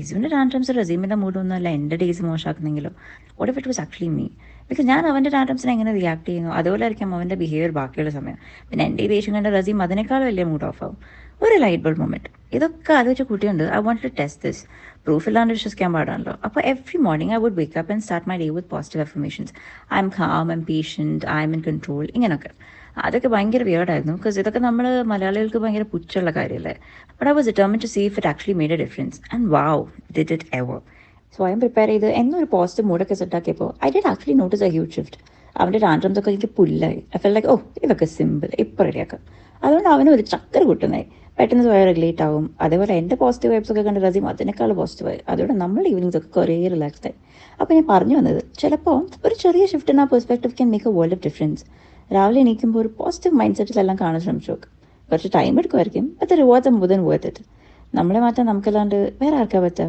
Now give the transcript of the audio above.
ഇസുവിൻ്റെ tantrums റസീമിൻ്റെ മൂഡൊന്നും അല്ല എൻ്റെ ഡേയ്സ് മോശമാക്കുന്നെങ്കിലോ what if it was actually me. Because ഞാൻ അവൻ്റെ ടാൻട്രംസിനെ എങ്ങനെ റിയാക്ട് ചെയ്യുന്നു അതുപോലെ ആയിരിക്കും അവൻ്റെ ബിഹേവിയർ ബാക്കിയുള്ള സമയം. പിന്നെ എൻ്റെ ഈ ദേഷ്യം കണ്ട റസീം അതിനേക്കാൾ വലിയ മൂഡ് ഓഫ് ആവും. ഒരു ലൈറ്റ് ബൾബ് മൊമെൻറ്റ് ഇതൊക്കെ ആലോചിച്ച കുട്ടിയുണ്ട്. I want to test this. Proof ഇല്ലാണ്ട് വിശ്വസിക്കാൻ പാടാണല്ലോ. അപ്പോൾ every morning I would wake up and start my day with positive affirmations. I am calm, I am patient, I am in control, ഇങ്ങനെയൊക്കെ. അതൊക്കെ ഭയങ്കര വിയേർഡായിരുന്നു. ബിക്കോസ് ഇതൊക്കെ നമ്മൾ മലയാളികൾക്ക് ഭയങ്കര പുച്ഛമുള്ള കാര്യമല്ലേ. But I was determined to see if it actually made a difference and wow did it ever. സ്വയം പ്രിപ്പയർ ചെയ്ത് എന്നൊരു പോസിറ്റീവ് മൂഡൊക്കെ സെറ്റാക്കിയപ്പോൾ I did actually notice a huge shift. അവൻ്റെ ടാൻട്രംസ് ഒക്കെ എനിക്ക് പുല്ലായി. ഐ ഫെൽ ലൈക്ക് ഇതൊക്കെ സിമ്പിൾ, ഇപ്പോൾ റെഡിയാക്കാം. അതുകൊണ്ട് അവനും ഒരു ചക്കര കുട്ടുന്നായി. പെട്ടെന്ന് സ്വയം റെഗുലേറ്റ് ആവും. അതേപോലെ എൻ്റെ പോസിറ്റീവ് വൈബ്സ് ഒക്കെ കണ്ട് റസീം അതിനേക്കാൾ പോസിറ്റീവായി. അതുകൊണ്ട് നമ്മുടെ ഈവനിങ്സ് ഒക്കെ കുറേ റിലാക്സ്ഡ് ആയി. അപ്പോൾ ഞാൻ പറഞ്ഞു വന്നത്, ചിലപ്പോൾ ഒരു ചെറിയ ഷിഫ്റ്റ് ഇൻ ആ perspective can make A world of difference. രാവിലെ എണീക്കുമ്പോൾ ഒരു പോസിറ്റീവ് മൈൻഡ് സെറ്റിലെല്ലാം കാണാൻ ശ്രമിച്ചു നോക്ക്. കുറച്ച് ടൈം എടുക്കുമായിരിക്കും, but the rewards are more than worth it. നമ്മളെ മാറ്റാൻ നമുക്കല്ലാണ്ട് വേറെ ആർക്കാ പറ്റുക?